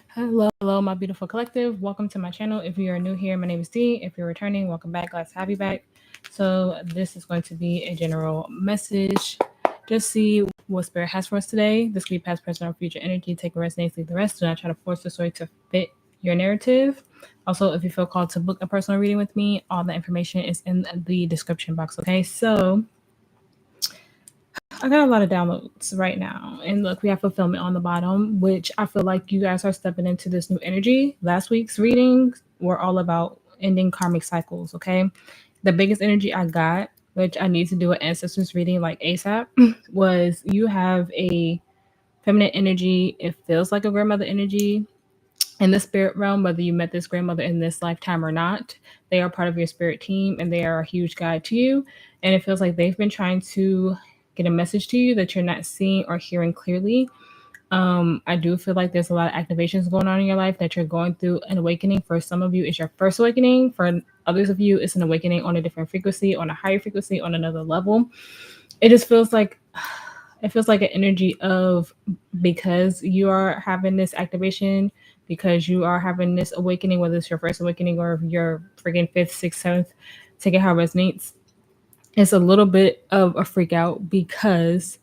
Hello, my beautiful collective. Welcome to my channel. If you are new here, my name is Dee. If you're returning, welcome back. Glad to have you back. So, this is going to be a general message. Just see what Spirit has for us today. This could be past, present, or future energy. Take what resonates, leave the rest. Do not try to force the story to fit your narrative. Also, if you feel called to book a personal reading with me, all the information is in the description box. Okay, so I got a lot of downloads right now. And look, we have fulfillment on the bottom, which I feel like you guys are stepping into this new energy. Last week's readings were all about ending karmic cycles, okay? The biggest energy I got, which I need to do an ancestors reading like ASAP, was you have a feminine energy. It feels like a grandmother energy in the spirit realm, whether you met this grandmother in this lifetime or not. They are part of your spirit team and they are a huge guide to you. And it feels like they've been trying to get a message to you that you're not seeing or hearing clearly. I do feel like there's a lot of activations going on in your life that you're going through an awakening. For some of you, it's your first awakening. For others of you, it's an awakening on a different frequency, on a higher frequency, on another level. It just feels like an energy of, because you are having this activation, because you are having this awakening, whether it's your first awakening or your freaking fifth, sixth, seventh, take it how it resonates. It's a little bit of a freak out because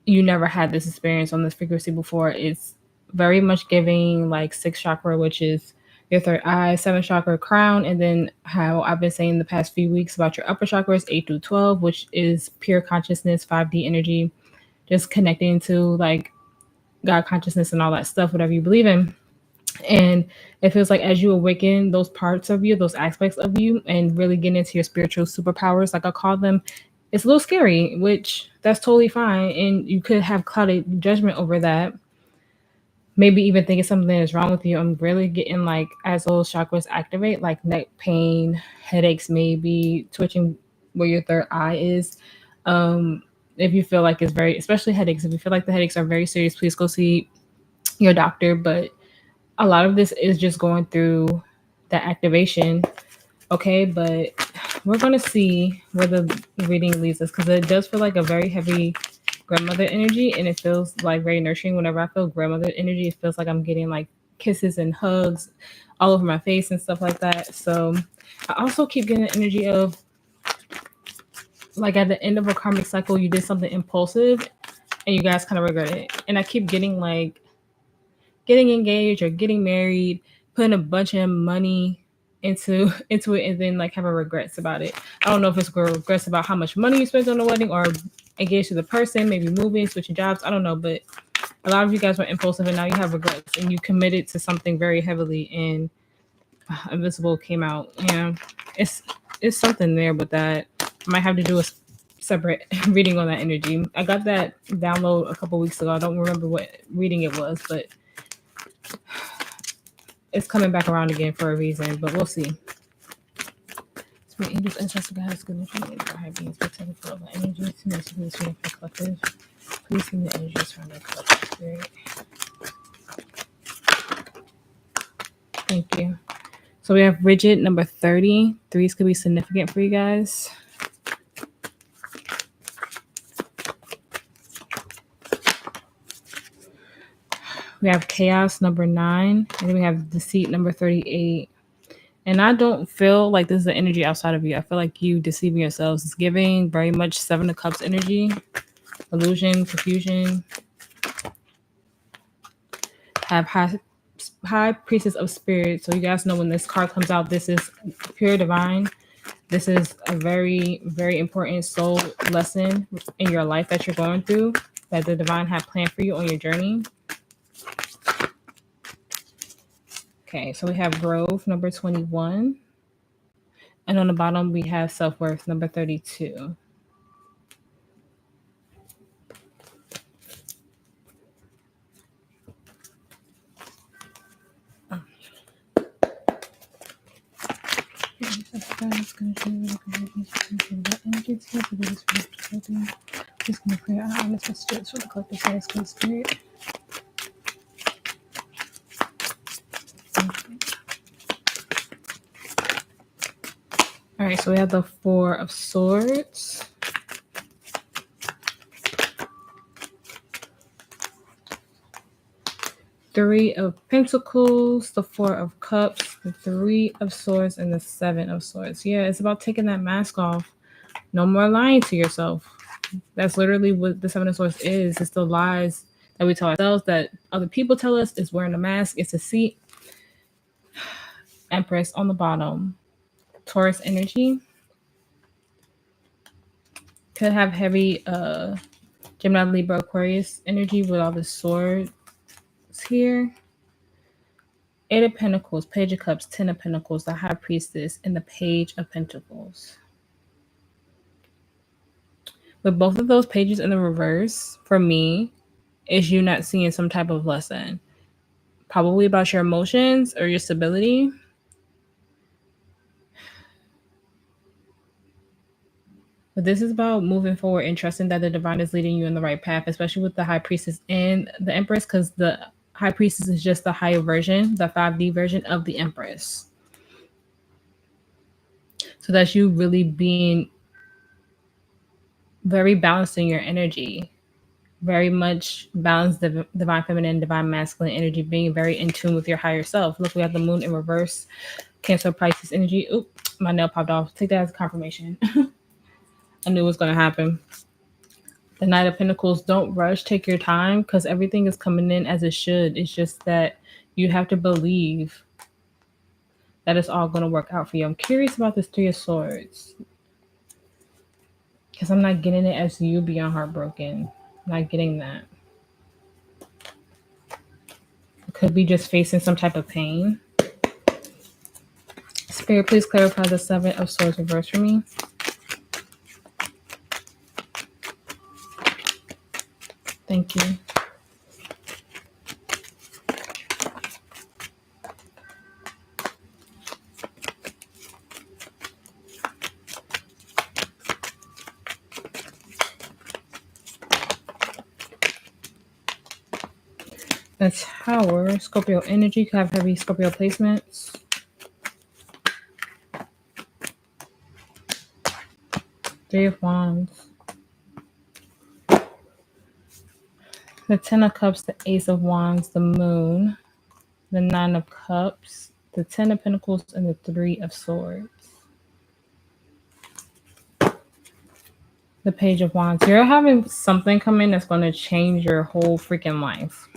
you never had this experience on this frequency before. It's very much giving like sixth chakra, which is your third eye, seventh chakra, crown, and then how I've been saying the past few weeks about your upper chakras, 8 through 12, which is pure consciousness, 5D energy, just connecting to like God consciousness and all that stuff, whatever you believe in. And it feels like as you awaken those parts of you, those aspects of you, and really get into your spiritual superpowers, like I call them, it's a little scary, which that's totally fine. And you could have clouded judgment over that. Maybe even thinking something is wrong with you. I'm really getting like, as those chakras activate, like neck pain, headaches, maybe twitching where your third eye is. If you feel like it's very, especially headaches, if you feel like the headaches are very serious, please go see your doctor. But a lot of this is just going through that activation. Okay, but we're going to see where the reading leads us, because it does feel like a very heavy grandmother energy, and it feels like very nurturing. Whenever I feel grandmother energy, it feels like I'm getting like kisses and hugs all over my face and stuff like that. So I also keep getting the energy of like at the end of a karmic cycle, you did something impulsive and you guys kind of regret it. And I keep getting like getting engaged or getting married, putting a bunch of money into it, and then like having regrets about it. I don't know if it's regrets about how much money you spent on the wedding, or engaged to the person, maybe moving, switching jobs. I don't know, but a lot of you guys were impulsive and now you have regrets and you committed to something very heavily, and Invisible came out. Yeah, it's something there with that. I might have to do a separate reading on that energy. I got that download a couple weeks ago. I don't remember what reading it was, but it's coming back around again for a reason, but we'll see. Spirit angels, ancestor guides, good information for high beings, protected for all the energies, to make this reading for collective. Please see the energies from the collective spirit. Thank you. So we have rigid number 30. Threes could be significant for you guys. We have chaos number 9, and then we have deceit number 38. And I don't feel like this is the energy outside of you. I feel like you deceiving yourselves. It's giving very much 7 of Cups energy, illusion, confusion. Have high priestess of spirit. So you guys know when this card comes out, this is pure divine. This is a very, very important soul lesson in your life that you're going through, that the divine had planned for you on your journey. Okay, so we have growth number 21. And on the bottom, we have self-worth number 32. Please can clear out honest messages for the collective highest spirit. All right, so we have the 4 of Swords. Three of Pentacles, the Four of Cups, the Three of Swords, and the Seven of Swords. Yeah, it's about taking that mask off. No more lying to yourself. That's literally what the Seven of Swords is. It's the lies that we tell ourselves, that other people tell us. It's wearing a mask. It's a seat. Empress on the bottom. Taurus energy. Could have heavy Gemini, Libra, Aquarius energy with all the swords here. Eight of Pentacles, Page of Cups, Ten of Pentacles, the High Priestess, and the Page of Pentacles. With both of those pages in the reverse, for me, is you not seeing some type of lesson. Probably about your emotions or your stability. But this is about moving forward and trusting that the divine is leading you in the right path, especially with the High Priestess and the Empress, because the High Priestess is just the higher version, the 5D version of the Empress. So that's you really being very balanced in your energy, very much balanced, the divine feminine, divine masculine energy, being very in tune with your higher self. Look, we have the moon in reverse, Cancer, Pisces energy. Oop, my nail popped off. Take that as confirmation. I knew it was going to happen. The Knight of Pentacles, don't rush, take your time, because everything is coming in as it should. It's just that you have to believe that it's all going to work out for you. I'm curious about this Three of Swords, because I'm not getting it as you being heartbroken. I'm not getting that. It could be just facing some type of pain. Spirit, please clarify the Seven of Swords reverse for me. Thank you. The Tower, Scorpio energy, could have heavy Scorpio placements. Three of Wands. The Ten of Cups, the Ace of Wands, the Moon, the Nine of Cups, the Ten of Pentacles, and the Three of Swords. The Page of Wands. You're having something come in that's going to change your whole freaking life.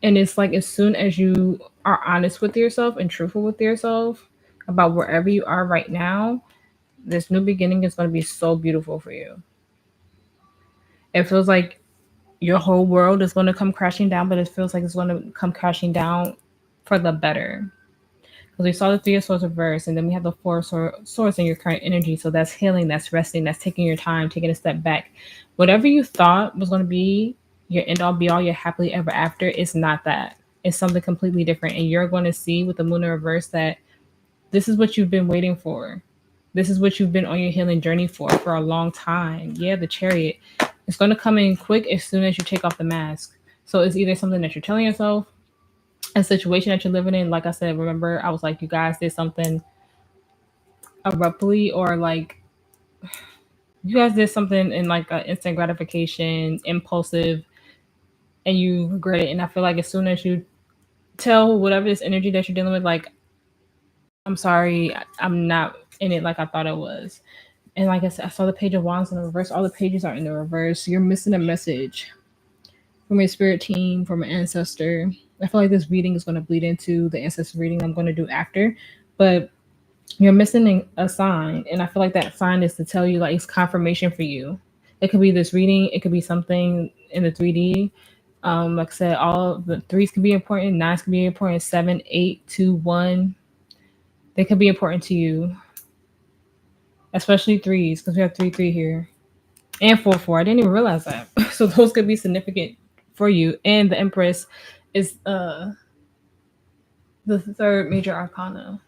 And it's like, as soon as you are honest with yourself and truthful with yourself about wherever you are right now, this new beginning is going to be so beautiful for you. It feels like your whole world is going to come crashing down, but it feels like it's going to come crashing down for the better. Because we saw the Three of Swords reverse, and then we have the Four of Swords in your current energy. So that's healing, that's resting, that's taking your time, taking a step back. Whatever you thought was going to be your end all be all, your happily ever after, it's not that. It's something completely different. And you're going to see with the moon in reverse that this is what you've been waiting for. This is what you've been on your healing journey for a long time. Yeah, the Chariot. It's going to come in quick as soon as you take off the mask. So it's either something that you're telling yourself, a situation that you're living in. Like I said, remember, I was like, you guys did something abruptly, or like you guys did something in like an instant gratification, impulsive, and you regret it. And I feel like as soon as you tell whatever this energy that you're dealing with, like, I'm sorry, I'm not in it like I thought it was. And like I said, I saw the Page of Wands in the reverse. All the pages are in the reverse. You're missing a message from your spirit team, from an ancestor. I feel like this reading is going to bleed into the ancestor reading I'm going to do after. But you're missing a sign. And I feel like that sign is to tell you, like, it's confirmation for you. It could be this reading. It could be something in the 3D. Like I said, all the threes can be important. Nines can be important. 7, 8, 2, 1. They could be important to you. Especially threes, because we have 3, 3 here. And 4, 4. I didn't even realize that. So those could be significant for you. And the Empress is the third major arcana.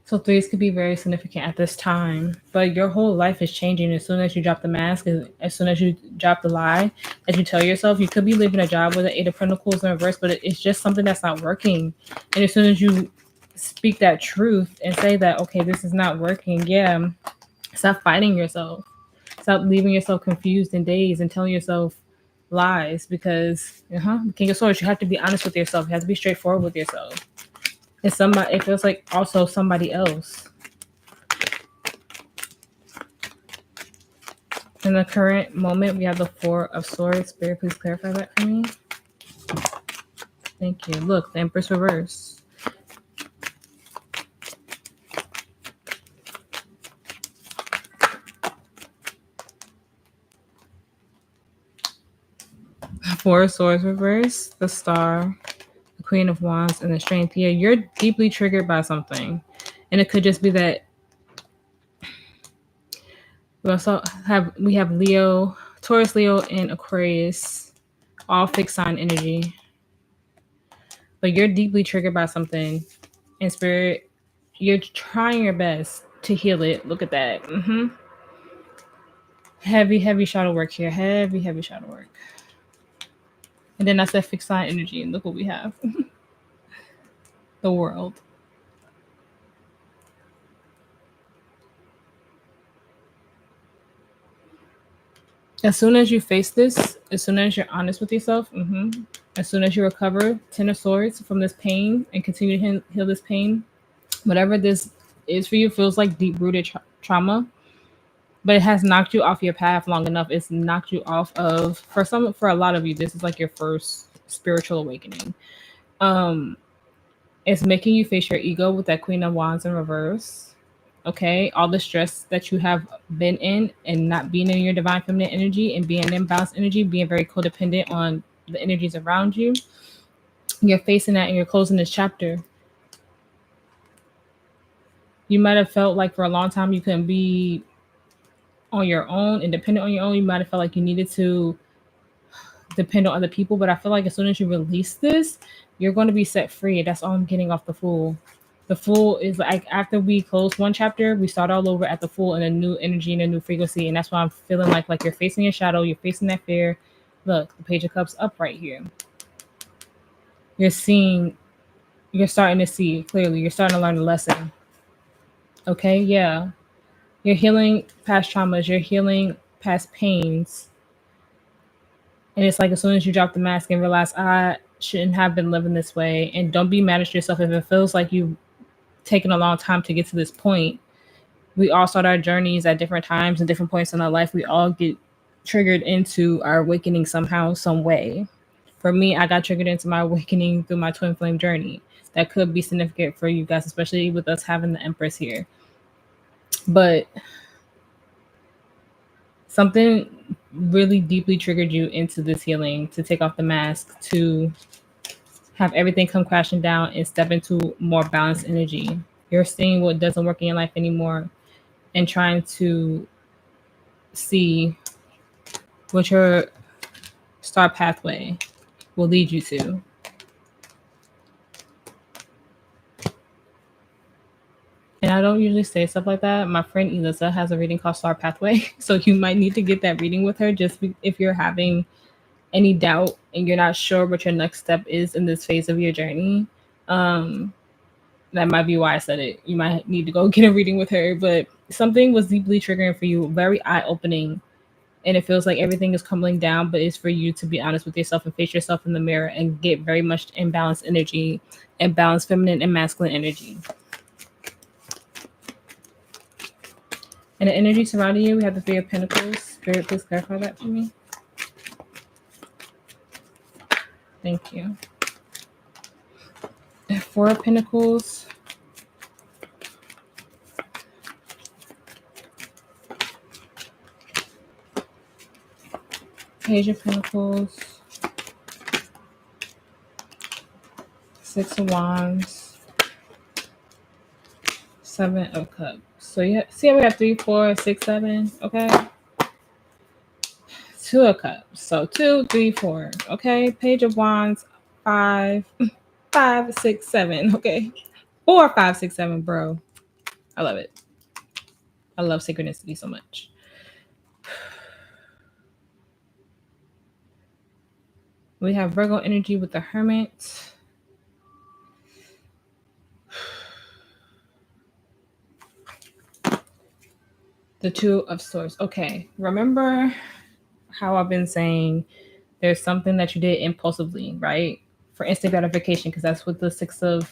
So threes could be very significant at this time. But your whole life is changing as soon as you drop the mask, as soon as you drop the lie that you tell yourself. You could be living a job with an 8 of Pentacles in reverse, but it's just something that's not working. And as soon as you speak that truth and say that, okay, this is not working, yeah, stop fighting yourself. Stop leaving yourself confused and dazed and telling yourself lies, because King of Swords, you have to be honest with yourself. You have to be straightforward with yourself. It feels like also somebody else. In the current moment, we have the Four of Swords. Spirit, please clarify that for me. Thank you. Look, the Empress reverse. Four of Swords reverse, the Star, the Queen of Wands, and the Strength. Yeah, you're deeply triggered by something. And it could just be that we have Leo, Taurus, Leo, and Aquarius, all fixed sign energy. But you're deeply triggered by something. In spirit, you're trying your best to heal it. Look at that. Heavy shadow work here. Heavy shadow work. And then I said fixed sign energy, and look what we have. The World. As soon as you face this, as soon as you're honest with yourself, as soon as you recover Ten of Swords from this pain and continue to heal this pain, whatever this is for you feels like deep-rooted trauma, but it has knocked you off your path long enough. It's knocked you off of, for a lot of you, this is like your first spiritual awakening. It's making you face your ego with that Queen of Wands in reverse. Okay, all the stress that you have been in and not being in your divine feminine energy and being in imbalanced energy, being very codependent on the energies around you. You're facing that and you're closing this chapter. You might have felt like for a long time you couldn't be on your own, independent on your own. You might have felt like you needed to depend on other people, but I feel like as soon as you release this, you're going to be set free. That's all I'm getting off the Fool. The Fool is like after we close one chapter, we start all over at the Fool in a new energy and a new frequency, and that's why I'm feeling like you're facing your shadow, you're facing that fear. Look, the Page of Cups up right here. You're starting to see clearly. You're starting to learn a lesson. Okay, yeah. You're healing past traumas. You're healing past pains. And it's like as soon as you drop the mask and realize I shouldn't have been living this way, and don't be mad at yourself if it feels like you've taken a long time to get to this point. We all start our journeys at different times and different points in our life. We all get triggered into our awakening somehow, some way. For me, I got triggered into my awakening through my twin flame journey. That could be significant for you guys, especially with us having the Empress here. But something really deeply triggered you into this healing, to take off the mask, to have everything come crashing down and step into more balanced energy. You're seeing what doesn't work in your life anymore and trying to see what your star pathway will lead you to. And I don't usually say stuff like that. My friend Elisa has a reading called Star Pathway. So you might need to get that reading with her just if you're having any doubt and you're not sure what your next step is in this phase of your journey. That might be why I said it. You might need to go get a reading with her. But something was deeply triggering for you, very eye-opening. And it feels like everything is crumbling down, but it's for you to be honest with yourself and face yourself in the mirror and get very much imbalanced energy and balance feminine and masculine energy. And the energy surrounding you, we have the Three of Pentacles. Spirit, please clarify that for me. Thank you. Four of Pentacles. Page of Pentacles. Six of Wands. Seven of Cups. So you see how we have 3, 4, 6, 7. Okay. Two of Cups. So 2, 3, 4. Okay. Page of Wands. 5, 5, 6, 7. Okay. 4, 5, 6, 7, bro. I love it. I love synchronicity so much. We have Virgo energy with the Hermit. The Two of Swords. Okay, remember how I've been saying there's something that you did impulsively, right? For instant gratification, because that's what the Six of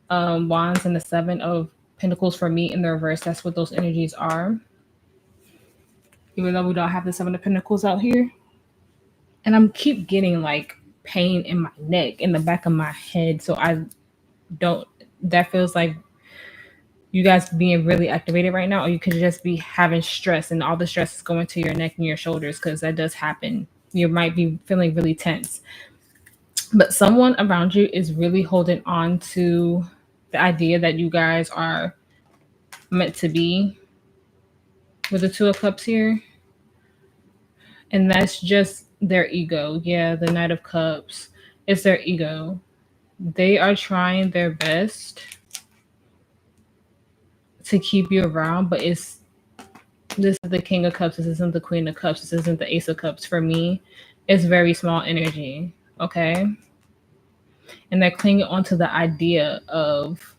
Wands and the Seven of Pentacles for me in the reverse, that's what those energies are. Even though we don't have the Seven of Pentacles out here. And I'm keep getting like pain in my neck, in the back of my head. So I don't, that feels like you guys being really activated right now, or you could just be having stress and all the stress is going to your neck and your shoulders, because that does happen. You might be feeling really tense. But someone around you is really holding on to the idea that you guys are meant to be with the Two of Cups here. And that's just their ego. Yeah, the Knight of Cups. It's their ego. They are trying their best to keep you around, but this is the King of Cups. This isn't the Queen of Cups. This isn't the Ace of Cups. For me, it's very small energy. Okay. And they're clinging onto the idea of,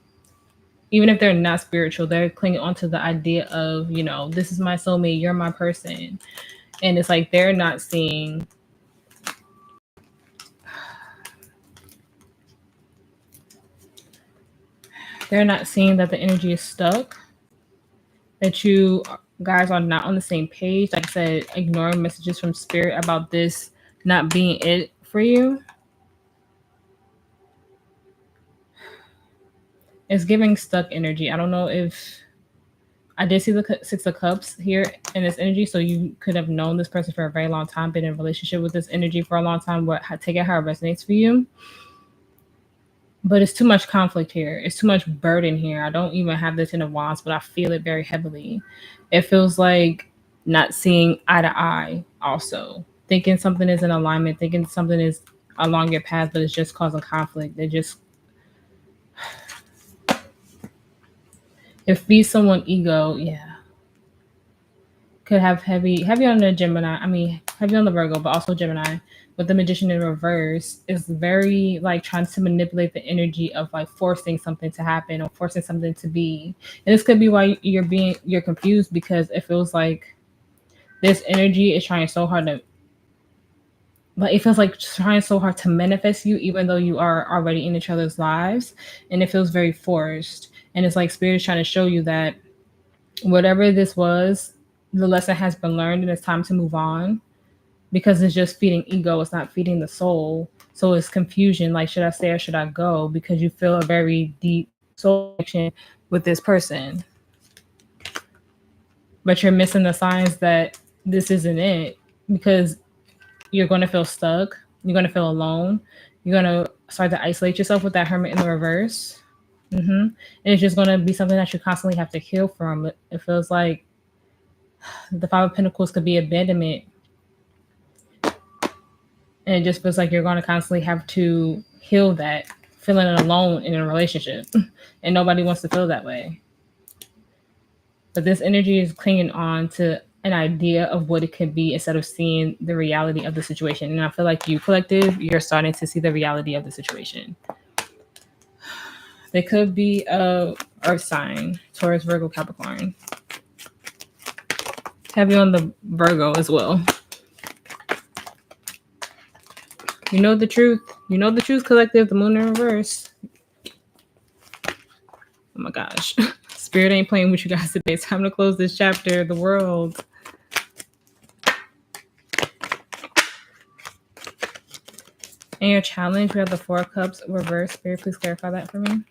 even if they're not spiritual, they're clinging onto the idea of, you know, this is my soulmate, you're my person. And it's like they're not seeing that the energy is stuck, that you guys are not on the same page. Like I said, ignoring messages from spirit about this not being it for you. It's giving stuck energy. I don't know if I did see the Six of Cups here in this energy, so you could have known this person for a very long time, been in a relationship with this energy for a long time. Take it how it resonates for you. But it's too much conflict here. It's too much burden here. I don't even have the Ten of Wands, but I feel it very heavily. It feels like not seeing eye to eye also. Thinking something is in alignment, thinking something is along your path, but it's just causing conflict. It feeds someone ego, yeah. Could have heavy on the Gemini. I mean, heavy on the Virgo, but also Gemini. With the Magician in reverse, is very like trying to manipulate the energy of like forcing something to happen or forcing something to be. And this could be why you're confused, because it feels like this energy is trying so hard to, but it feels like trying so hard to manifest you, even though you are already in each other's lives, and it feels very forced. And it's like spirit is trying to show you that whatever this was, the lesson has been learned, and it's time to move on, because it's just feeding ego. It's not feeding the soul. So it's confusion. Like, should I stay or should I go? Because you feel a very deep soul connection with this person, but you're missing the signs that this isn't it, because you're going to feel stuck. You're going to feel alone. You're going to start to isolate yourself with that Hermit in the reverse. And it's just going to be something that you constantly have to heal from. It feels like the Five of Pentacles could be abandonment. And it just feels like you're going to constantly have to heal that, feeling alone in a relationship. And nobody wants to feel that way. But this energy is clinging on to an idea of what it could be instead of seeing the reality of the situation. And I feel like you, collective, you're starting to see the reality of the situation. They could be a earth sign, Taurus, Virgo, Capricorn. Heavy on the Virgo as well. You know the truth. You know the truth, collective. The moon in reverse. Oh my gosh. Spirit ain't playing with you guys today. It's time to close this chapter. The world. And your challenge, we have the Four of Cups reverse. Spirit, please clarify that for me.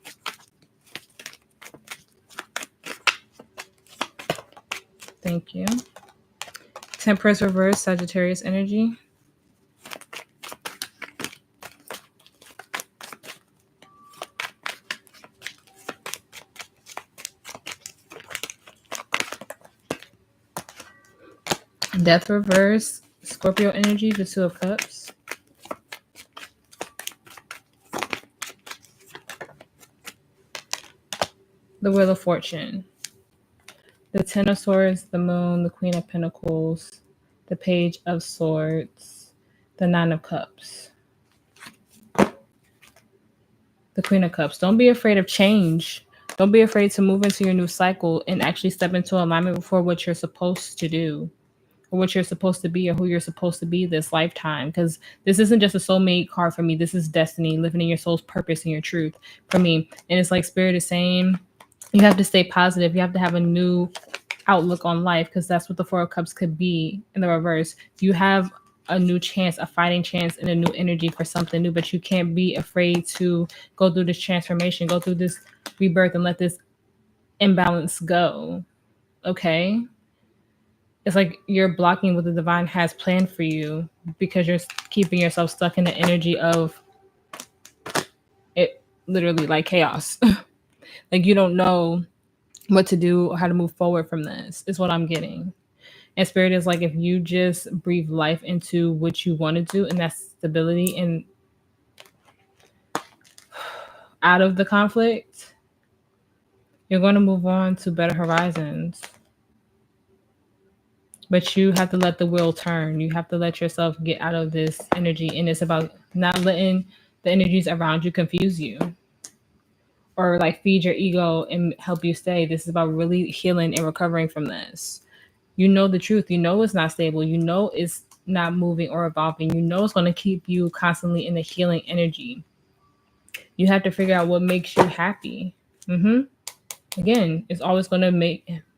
Thank you. Temperance reverse, Sagittarius energy. Death reverse, Scorpio energy, the Two of Cups. The Wheel of Fortune. The Ten of Swords, the Moon, the Queen of Pentacles, the Page of Swords, the Nine of Cups. The Queen of Cups. Don't be afraid of change. Don't be afraid to move into your new cycle and actually step into alignment for what you're supposed to do, or what you're supposed to be, or who you're supposed to be this lifetime. Because this isn't just a soulmate card for me. This is destiny, living in your soul's purpose and your truth for me. And it's like Spirit is saying, you have to stay positive. You have to have a new outlook on life, because that's what the Four of Cups could be in the reverse. You have a new chance, a fighting chance, and a new energy for something new, but you can't be afraid to go through this transformation, go through this rebirth, and let this imbalance go. Okay? It's like you're blocking what the divine has planned for you because you're keeping yourself stuck in the energy of it, literally like chaos. Like you don't know what to do or how to move forward from this, is what I'm getting. And Spirit is like, if you just breathe life into what you want to do, and that's stability and out of the conflict, you're going to move on to better horizons. But you have to let the wheel turn. You have to let yourself get out of this energy. And it's about not letting the energies around you confuse you or like feed your ego and help you stay. This is about really healing and recovering from this. You know the truth. You know it's not stable. You know it's not moving or evolving. You know it's going to keep you constantly in the healing energy. You have to figure out what makes you happy. Again, it's always going to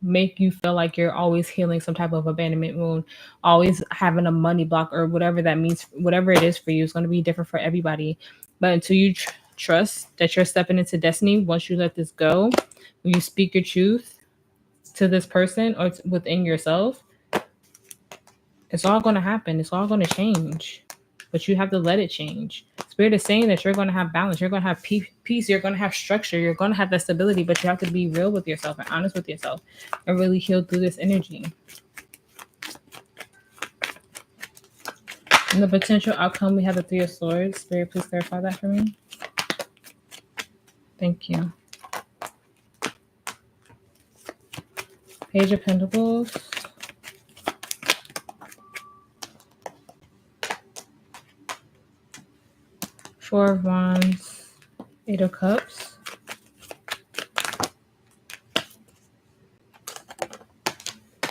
make you feel like you're always healing some type of abandonment wound, always having a money block or whatever that means. Whatever it is for you, it's going to be different for everybody. But until you trust that you're stepping into destiny, once you let this go, when you speak your truth to this person or within yourself, it's all going to happen. It's all going to change. But you have to let it change. Spirit is saying that you're going to have balance. You're going to have peace. You're going to have structure. You're going to have that stability. But you have to be real with yourself and honest with yourself and really heal through this energy. And the potential outcome, we have the Three of Swords. Spirit, please clarify that for me. Thank you. Page of Pentacles. Four of Wands. Eight of Cups.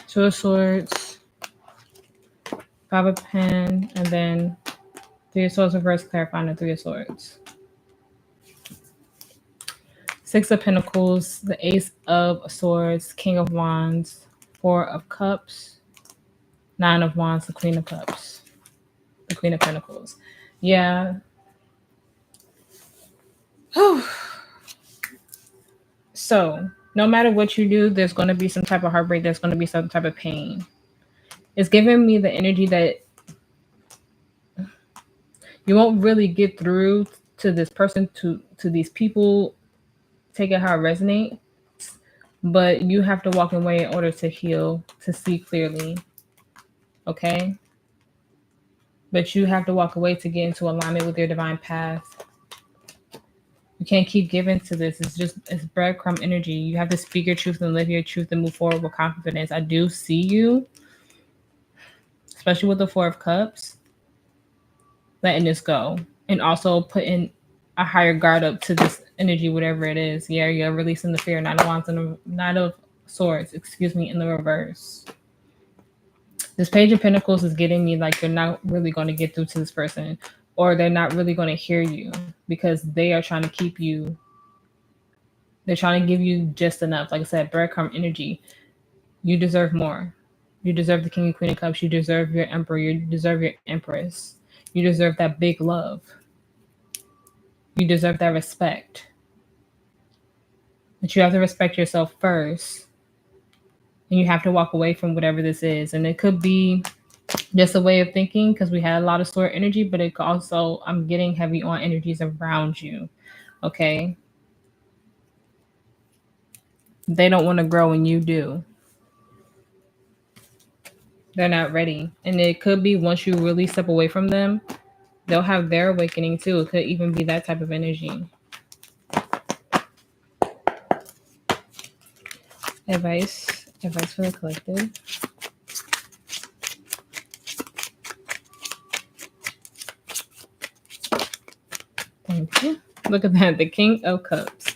Two of Swords. Five of Pen. And then Three of Swords reverse, clarifying the Three of Swords. Six of Pentacles, the Ace of Swords, King of Wands, Four of Cups, Nine of Wands, the Queen of Cups, the Queen of Pentacles. Yeah. So, no matter what you do, there's going to be some type of heartbreak. There's going to be some type of pain. It's giving me the energy that you won't really get through to this person, to these people. Take it how it resonates. But you have to walk away in order to heal, to see clearly. Okay? But you have to walk away to get into alignment with your divine path. You can't keep giving to this. It's breadcrumb energy. You have to speak your truth and live your truth and move forward with confidence. I do see you, especially with the Four of Cups, letting this go. And also putting a higher guard up to this energy, whatever it is. Yeah, you're releasing the fear. Nine of Wands and Nine of Swords, in the reverse. This Page of Pentacles is getting me like you're not really going to get through to this person, or they're not really going to hear you because they are trying to keep you. They're trying to give you just enough. Like I said, breadcrumb energy. You deserve more. You deserve the King and Queen of Cups. You deserve your Emperor. You deserve your Empress. You deserve that big love. You deserve that respect. But you have to respect yourself first. And you have to walk away from whatever this is. And it could be just a way of thinking because we had a lot of sword energy, but it could also, I'm getting heavy on energies around you. Okay? They don't want to grow and you do. They're not ready. And it could be once you really step away from them, they'll have their awakening too. It could even be that type of energy. Advice for the collective. Thank you. Look at that, the King of Cups.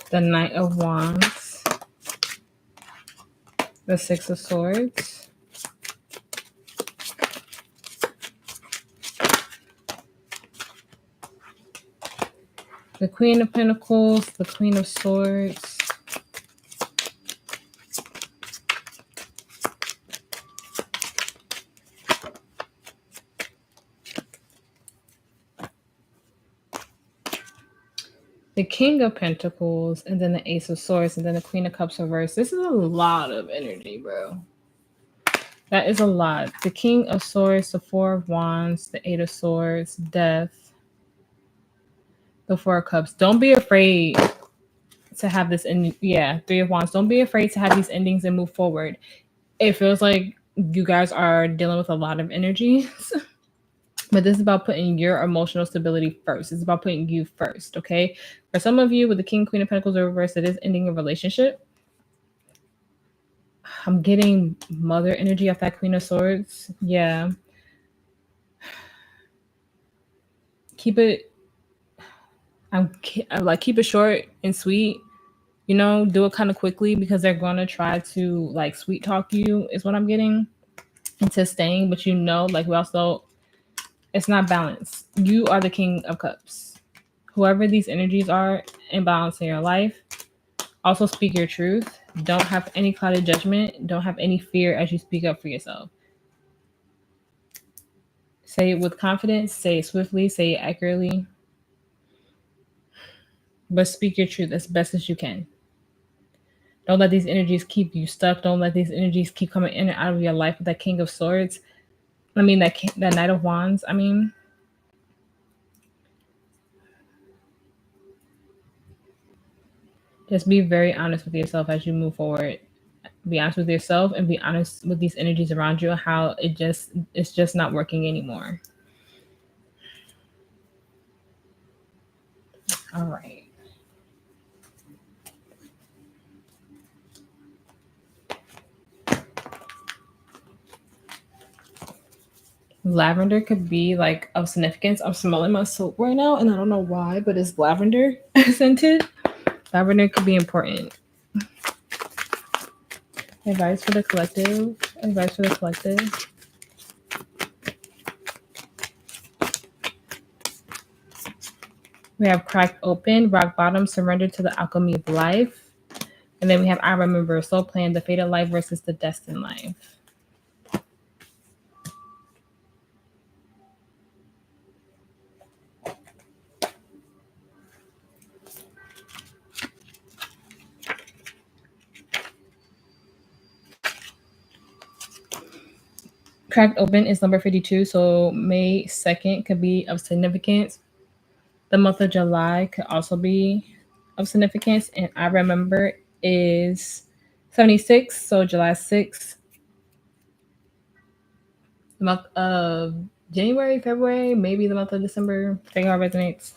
the Knight of Wands, the Six of Swords, the Queen of Pentacles, the Queen of Swords, the King of Pentacles, and then the Ace of Swords, and then the Queen of Cups reversed. This is a lot of energy, bro. That is a lot. The King of Swords, the Four of Wands, the Eight of Swords, Death, the Four of Cups. Don't be afraid to have this ending. Yeah, Three of Wands. Don't be afraid to have these endings and move forward. It feels like you guys are dealing with a lot of energies. But this is about putting your emotional stability first. It's about putting you first, okay? For some of you, with the King, Queen of Pentacles reversed, it is ending a relationship. I'm getting mother energy off that Queen of Swords. Yeah. Keep it, I'm like, keep it short and sweet. You know, do it kind of quickly because they're going to try to, like, sweet talk you, is what I'm getting, into staying. But you know, like, we also, it's not balanced. You are the King of Cups. Whoever these energies are in balance in your life, also speak your truth. Don't have any clouded judgment. Don't have any fear as you speak up for yourself. Say it with confidence. Say it swiftly. Say it accurately. But speak your truth as best as you can. Don't let these energies keep you stuck. Don't let these energies keep coming in and out of your life with that King of Swords. I mean, that Knight of Wands. I mean, just be very honest with yourself as you move forward. Be honest with yourself and be honest with these energies around you, how it's just not working anymore. All right. Lavender could be like of significance. I'm smelling my soap right now and I don't know why, but it's lavender scented. Lavender could be important. Advice for the collective. Advice for the collective. We have cracked open, rock bottom, surrender to the alchemy of life. And then we have I remember, soul plan, the fated life versus the destined life. Cracked open is number 52, so May 2nd could be of significance. The month of July could also be of significance, and I remember is 76, so July 6th. The month of January, February, maybe the month of December. Take how it resonates.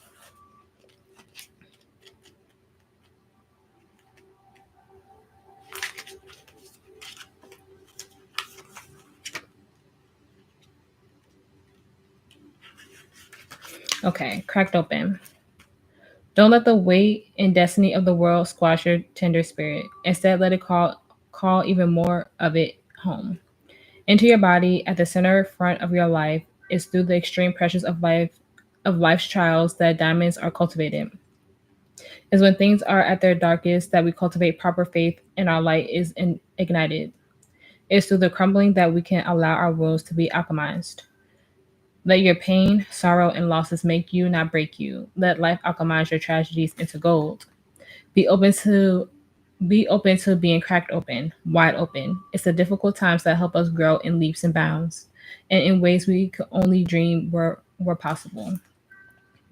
Okay, cracked open. Don't let the weight and destiny of the world squash your tender spirit. Instead, let it call even more of it home. Into your body, at the center front of your life, is through the extreme pressures of life's trials that diamonds are cultivated. Is when things are at their darkest that we cultivate proper faith and our light is ignited. It's through the crumbling that we can allow our wounds to be alchemized. Let your pain, sorrow, and losses make you, not break you. Let life alchemize your tragedies into gold. Be open to being cracked open, wide open. It's the difficult times that help us grow in leaps and bounds, and in ways we could only dream were possible.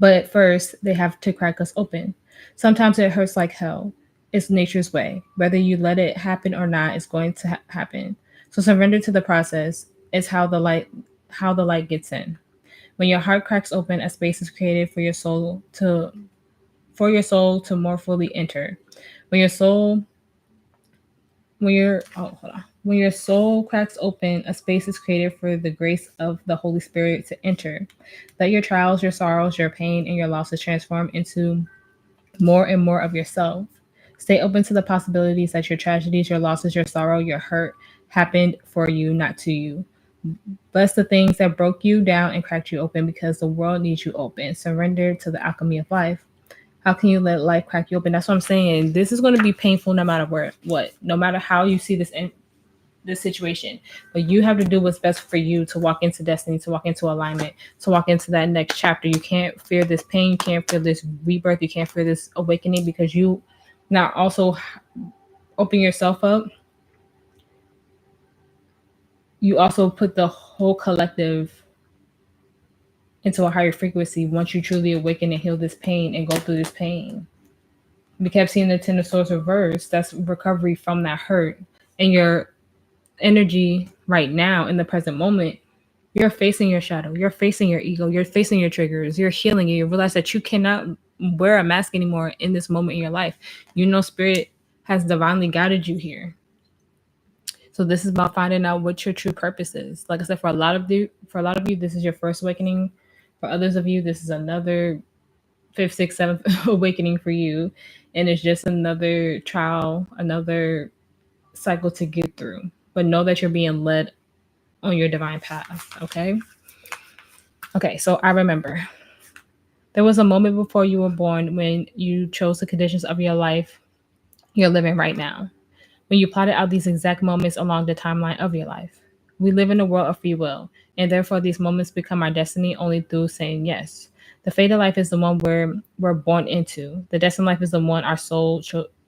But first, they have to crack us open. Sometimes it hurts like hell. It's nature's way. Whether you let it happen or not, it's going to happen. So surrender to the process. It's how the light gets in. When your heart cracks open, a space is created for your soul to more fully enter. When your soul when your soul cracks open, a space is created for the grace of the Holy Spirit to enter. Let your trials, your sorrows, your pain, and your losses transform into more and more of yourself. Stay open to the possibilities that your tragedies, your losses, your sorrow, your hurt happened for you, not to you. Bless the things that broke you down and cracked you open because the world needs you open. Surrender to the alchemy of life. How can you let life crack you open? That's what I'm saying. This is going to be painful no matter what, no matter how you see this situation. But you have to do what's best for you to walk into destiny, to walk into alignment, to walk into that next chapter. You can't fear this pain. You can't fear this rebirth. You can't fear this awakening because you now also open yourself up. You also put the whole collective into a higher frequency once you truly awaken and heal this pain and go through this pain. We kept seeing the Ten of Swords reverse. That's recovery from that hurt. And your energy right now in the present moment, you're facing your shadow. You're facing your ego. You're facing your triggers. You're healing it. You realize that you cannot wear a mask anymore in this moment in your life. You know, Spirit has divinely guided you here. So this is about finding out what your true purpose is. Like I said, for a lot of you, this is your first awakening. For others of you, this is another fifth, sixth, seventh awakening for you. And it's just another trial, another cycle to get through. But know that you're being led on your divine path, okay? Okay, so I remember there was a moment before you were born when you chose the conditions of your life you're living right now, when you plotted out these exact moments along the timeline of your life. We live in a world of free will, and therefore these moments become our destiny only through saying yes. The fated life is the one we're born into. The destined life is the one our soul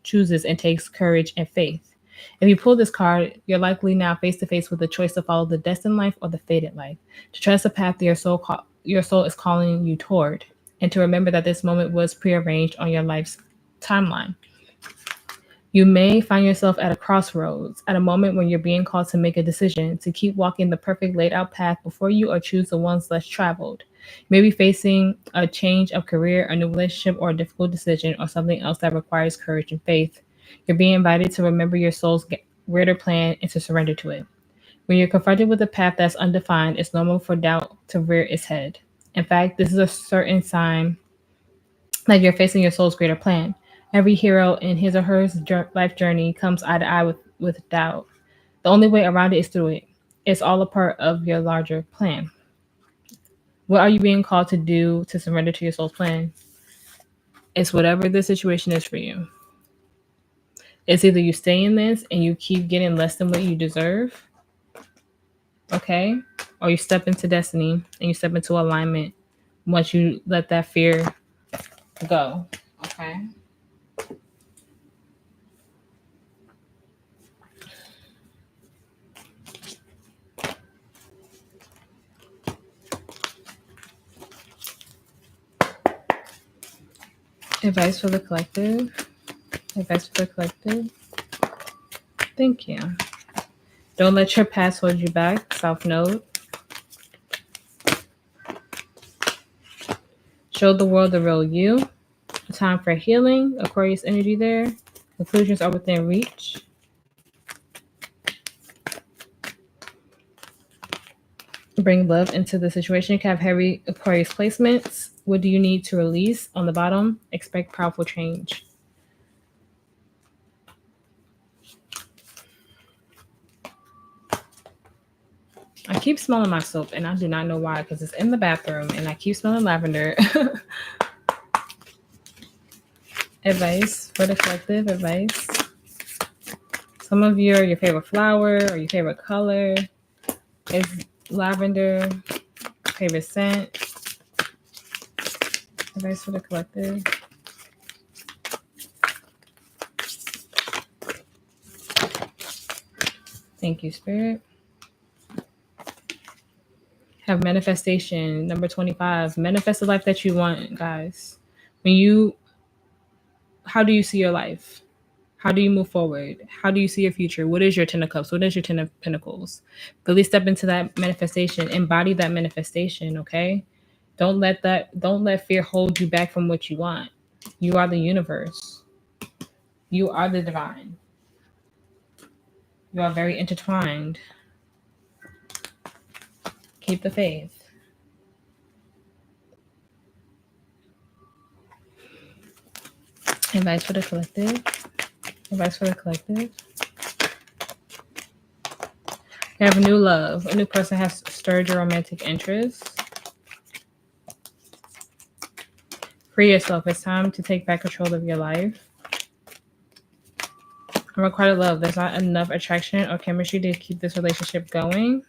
chooses and takes courage and faith. If you pull this card, you're likely now face to face with the choice to follow the destined life or the fated life, to trust the path your soul is calling you toward, and to remember that this moment was prearranged on your life's timeline. You may find yourself at a crossroads, at a moment when you're being called to make a decision, to keep walking the perfect laid out path before you or choose the ones less traveled. You may be facing a change of career, a new relationship, or a difficult decision, or something else that requires courage and faith. You're being invited to remember your soul's greater plan and to surrender to it. When you're confronted with a path that's undefined, it's normal for doubt to rear its head. In fact, this is a certain sign that you're facing your soul's greater plan. Every hero in his or her life journey comes eye to eye with doubt. The only way around it is through it. It's all a part of your larger plan. What are you being called to do to surrender to your soul's plan? It's whatever the situation is for you. It's either you stay in this and you keep getting less than what you deserve, okay? Or you step into destiny and you step into alignment once you let that fear go, okay? Advice for the collective. Advice for the collective. Thank you. Don't let your past hold you back. South Node. Show the world the real you. A time for healing. Aquarius energy there. Conclusions are within reach. Bring love into the situation. You can have heavy Aquarius placements. What do you need to release? On the bottom, expect powerful change. I keep smelling my soap, and I do not know why, because it's in the bathroom, and I keep smelling lavender. Advice for the collective. Advice. Some of you are your favorite flower or your favorite color is lavender. Favorite scent. Advice for the collective. Thank you, Spirit. Have manifestation. Number 25. Manifest the life that you want, guys. How do you see your life? How do you move forward? How do you see your future? What is your Ten of Cups? What is your Ten of Pentacles? Really step into that manifestation. Embody that manifestation, okay? Don't let fear hold you back from what you want. You are the universe. You are the divine. You are very intertwined. Keep the faith. Advice for the collective. Advice for the collective. You have a new love. A new person has stirred your romantic interest. Free yourself. It's time to take back control of your life. Unrequited love. There's not enough attraction or chemistry to keep this relationship going.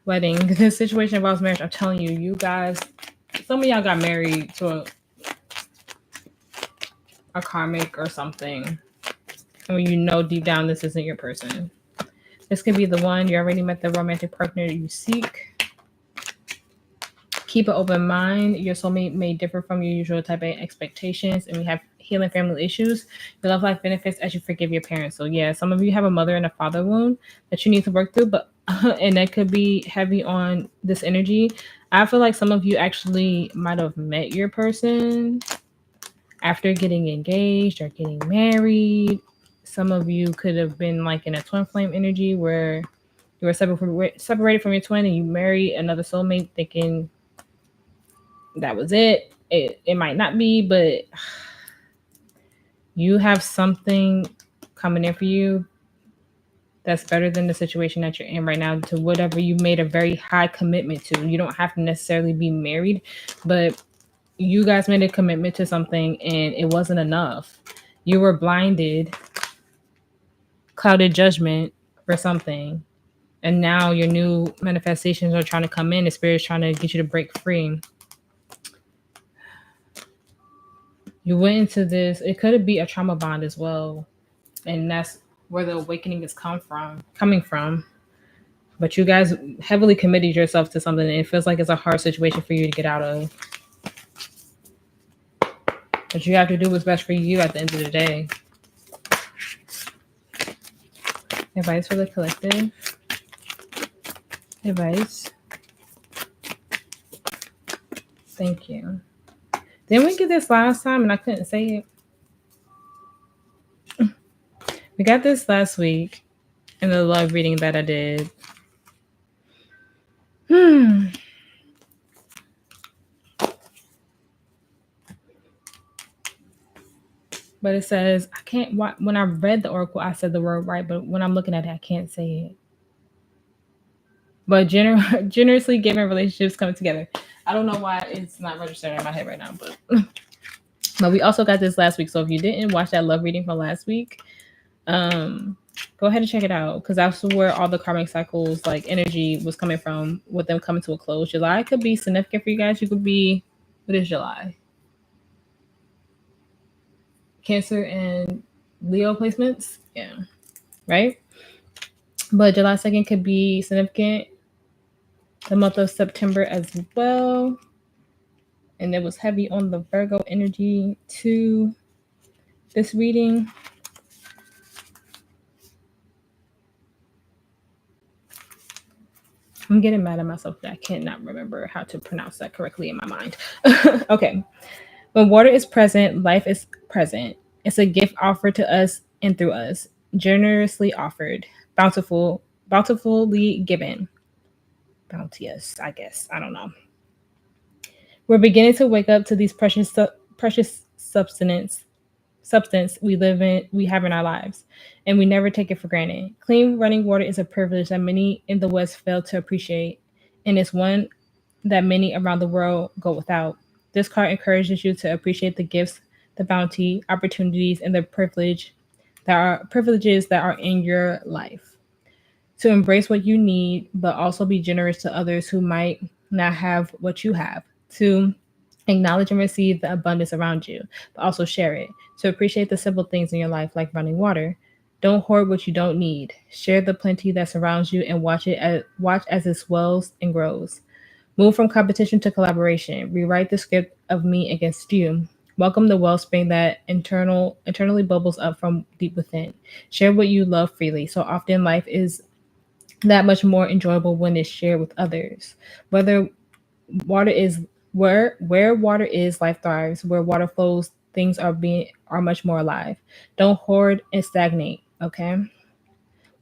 Wedding. This situation involves marriage. I'm telling you, you guys, some of y'all got married to a karmic or something. And you know deep down this isn't your person. This could be the one. You already met the romantic partner you seek. Keep an open mind. Your soulmate may differ from your usual type of expectations, and we have healing family issues. Your love life benefits as you forgive your parents. So yeah, some of you have a mother and a father wound that you need to work through, but and that could be heavy on this energy. I feel like some of you actually might have met your person after getting engaged or getting married. Some of you could have been like in a twin flame energy where you were separated from your twin and you marry another soulmate thinking that was it. It might not be, but you have something coming in for you that's better than the situation that you're in right now, to whatever you made a very high commitment to. You don't have to necessarily be married, but you guys made a commitment to something and it wasn't enough. You were blinded, clouded judgment for something. And now your new manifestations are trying to come in. The spirit's trying to get you to break free. You went into this, it could be a trauma bond as well. And that's where the awakening is coming from. But you guys heavily committed yourself to something and it feels like it's a hard situation for you to get out of. But you have to do what's best for you at the end of the day. Advice for the collective. Advice. Thank you. Didn't we get this last time and I couldn't say it? We got this last week in the love reading that I did. But it says, I can't, when I read the oracle, I said the word right, but when I'm looking at it, I can't say it. But generously given relationships come together. I don't know why it's not registering in my head right now, but we also got this last week. So if you didn't watch that love reading from last week, go ahead and check it out, because that's where all the karmic cycles like energy was coming from, with them coming to a close. July could be significant for you guys. You could be, what is July? Cancer and Leo placements. Yeah. Right? But July 2nd could be significant. The month of September as well. And it was heavy on the Virgo energy to this reading. I'm getting mad at myself that I cannot remember how to pronounce that correctly in my mind. Okay. When water is present, life is present. It's a gift offered to us and through us, generously offered, bountifully given. Bounteous, I guess. I don't know. We're beginning to wake up to these precious substance we have in our lives, and we never take it for granted. Clean running water is a privilege that many in the West fail to appreciate, and it's one that many around the world go without. This card encourages you to appreciate the gifts, the bounty, opportunities, and the privileges that are in your life. To embrace what you need, but also be generous to others who might not have what you have. To acknowledge and receive the abundance around you, but also share it. To appreciate the simple things in your life, like running water. Don't hoard what you don't need. Share the plenty that surrounds you and watch as it swells and grows. Move from competition to collaboration. Rewrite the script of me against you. Welcome the wellspring that internally bubbles up from deep within. Share what you love freely. So often life is that much more enjoyable when it's shared with others. Where water is, life thrives. Where water flows, things are much more alive. Don't hoard and stagnate, okay?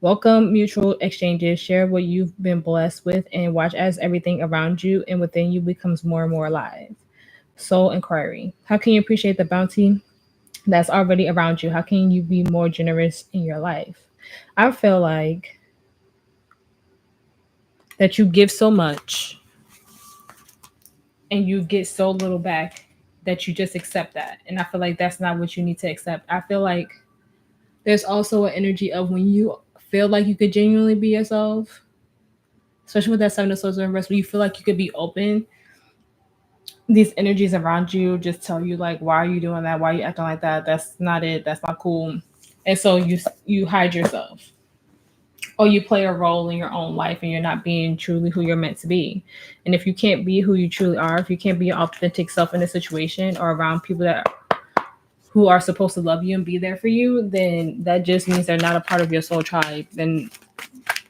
Welcome mutual exchanges. Share what you've been blessed with and watch as everything around you and within you becomes more and more alive. Soul inquiry. How can you appreciate the bounty that's already around you? How can you be more generous in your life? I feel like that you give so much and you get so little back that you just accept that. And I feel like that's not what you need to accept. I feel like there's also an energy of when you feel like you could genuinely be yourself, especially with that Seven of Swords in reverse, when you feel like you could be open, these energies around you just tell you like, why are you doing that? Why are you acting like that? That's not it. That's not cool. And so you hide yourself, or you play a role in your own life, and you're not being truly who you're meant to be. And if you can't be who you truly are, if you can't be your authentic self in a situation or around people that who are supposed to love you and be there for you, then that just means they're not a part of your soul tribe. Then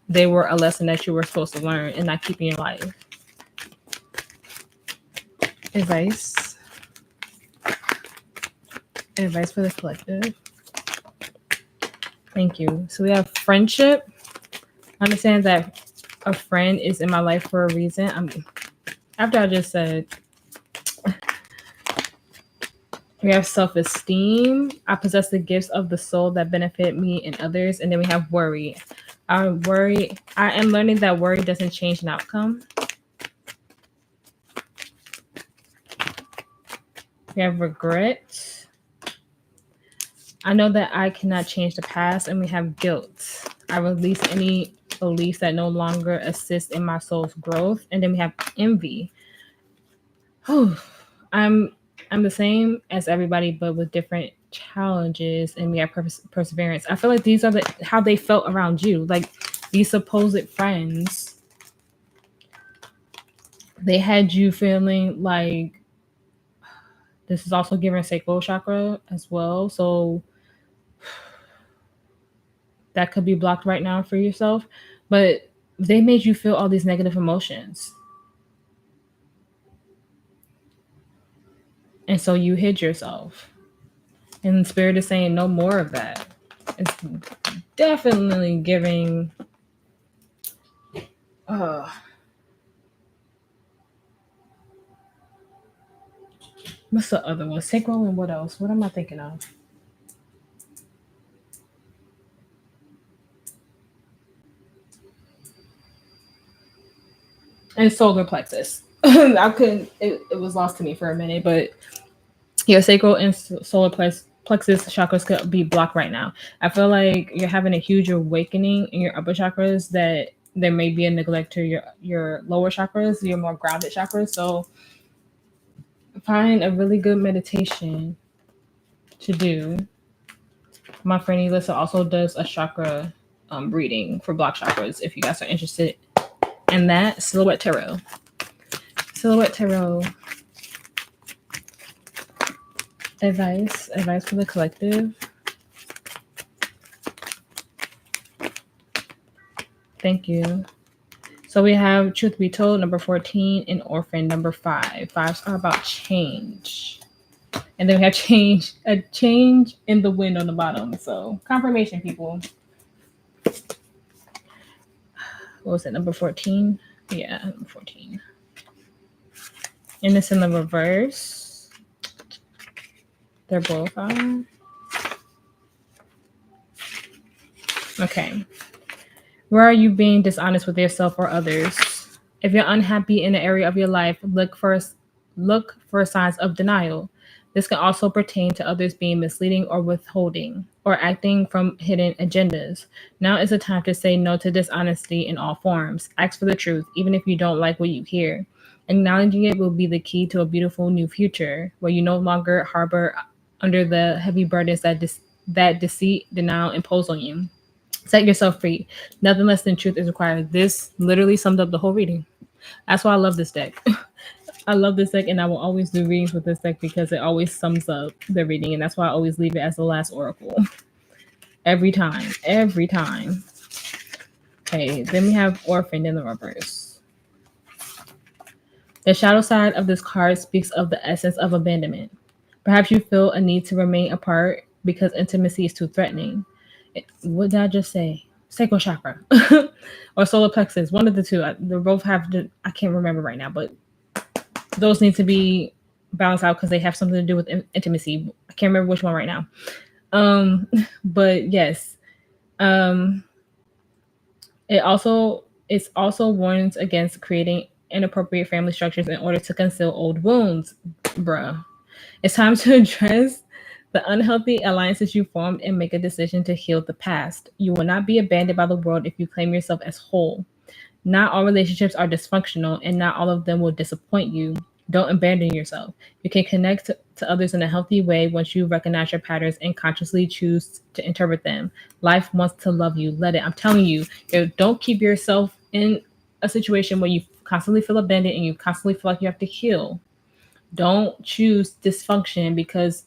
they were a lesson that you were supposed to learn and not keep in your life. Advice. Advice for the collective. Thank you. So we have friendship. Understand that a friend is in my life for a reason. After I just said, we have self-esteem. I possess the gifts of the soul that benefit me and others. And then we have worry. I am learning that worry doesn't change an outcome. We have regret. I know that I cannot change the past. And we have guilt. I release any beliefs that no longer assist in my soul's growth. And then we have envy. I'm the same as everybody, but with different challenges, and we have perseverance. I feel like these are how they felt around you, like these supposed friends. They had you feeling like this is also giving sacral chakra as well, so that could be blocked right now for yourself. But they made you feel all these negative emotions, and so you hid yourself. And Spirit is saying no more of that. It's definitely giving what's the other one? Sacral and what else? What am I thinking of? And solar plexus. I couldn't. It was lost to me for a minute, but your sacral and solar plexus chakras could be blocked right now. I feel like you're having a huge awakening in your upper chakras, that there may be a neglect to your lower chakras, your more grounded chakras. So find a really good meditation to do. My friend Elissa also does a chakra reading for block chakras. If you guys are interested in that, Silhouette Tarot. Silhouette Tarot. Advice for the collective. Thank you. So we have Truth Be Told, number 14, and Orphan, number 5. Fives are about change. And then we have a change in the wind on the bottom. So confirmation, people. What was it, number 14? Yeah, number 14. And it's in the reverse. They're both on. Okay. Where are you being dishonest with yourself or others? If you're unhappy in an area of your life, look for signs of denial. This can also pertain to others being misleading or withholding or acting from hidden agendas. Now is the time to say no to dishonesty in all forms. Ask for the truth, even if you don't like what you hear. Acknowledging it will be the key to a beautiful new future where you no longer harbor under the heavy burdens that deceit, denial impose on you. Set yourself free. Nothing less than truth is required. This literally summed up the whole reading. That's why I love this deck. I love this deck, and I will always do readings with this deck because it always sums up the reading, and that's why I always leave it as the last oracle. Every time. Okay, then we have Orphan in the reverse. The shadow side of this card speaks of the essence of abandonment. Perhaps you feel a need to remain apart because intimacy is too threatening. What did I just say? Sacral chakra or solar plexus, one of the two. They both have I can't remember right now, but those need to be balance out because they have something to do with intimacy. I can't remember which one right now. But yes, it's also warns against creating inappropriate family structures in order to conceal old wounds, bruh. It's time to address the unhealthy alliances you formed and make a decision to heal the past. You will not be abandoned by the world if you claim yourself as whole. Not all relationships are dysfunctional, and not all of them will disappoint you. Don't abandon yourself. You can connect to others in a healthy way once you recognize your patterns and consciously choose to interpret them. Life wants to love you. Let it. I'm telling you, don't keep yourself in a situation where you constantly feel abandoned and you constantly feel like you have to heal. Don't choose dysfunction because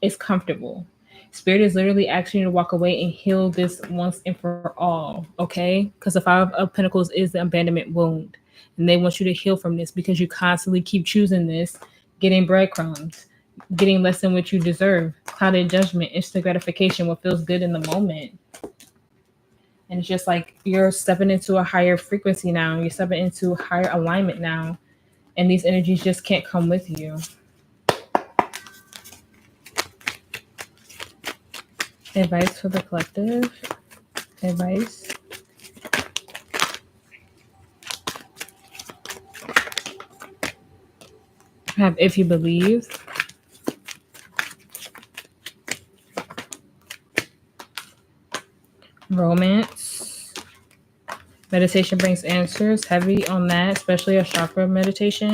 it's comfortable. Spirit is literally asking you to walk away and heal this once and for all, okay? Because the Five of Pentacles is the abandonment wound. And they want you to heal from this because you constantly keep choosing this, getting breadcrumbs, getting less than what you deserve, clouded judgment, instant gratification, what feels good in the moment. And it's just like you're stepping into a higher frequency now. You're stepping into higher alignment now. And these energies just can't come with you. Advice for the collective. Advice. Have if you believe. Romance. Meditation brings answers. Heavy on that, especially a chakra meditation.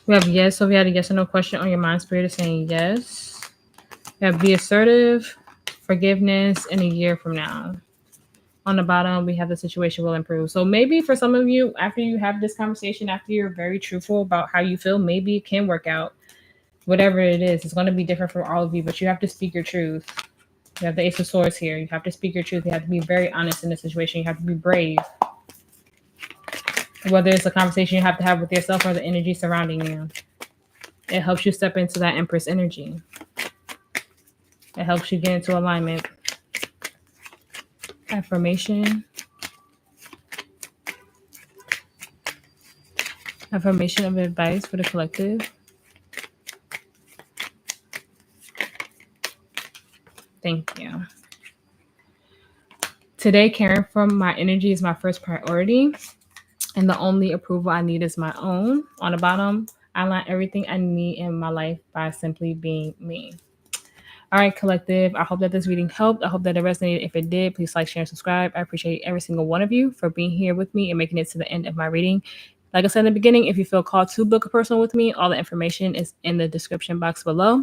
We have yes. So if you had a yes or no question on your mind, Spirit is saying yes. We have be assertive, forgiveness, in a year from now. On the bottom, we have the situation will improve. So maybe for some of you, after you have this conversation, after you're very truthful about how you feel, maybe it can work out. Whatever it is, it's going to be different for all of you, but you have to speak your truth. You have the Ace of Swords here. You have to speak your truth. You have to be very honest in this situation. You have to be brave. Whether it's a conversation you have to have with yourself or the energy surrounding you. It helps you step into that Empress energy. It helps you get into alignment. Affirmation. Affirmation of advice for the collective. Thank you. Today, caring for my energy is my first priority. And the only approval I need is my own. On the bottom, I line everything I need in my life by simply being me. All right, collective. I hope that this reading helped. I hope that it resonated. If it did, please like, share, and subscribe. I appreciate every single one of you for being here with me and making it to the end of my reading. Like I said in the beginning, if you feel called to book a personal with me, all the information is in the description box below.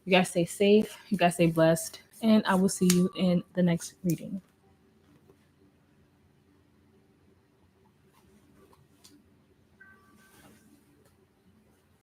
You guys stay safe. You guys stay blessed. And I will see you in the next reading.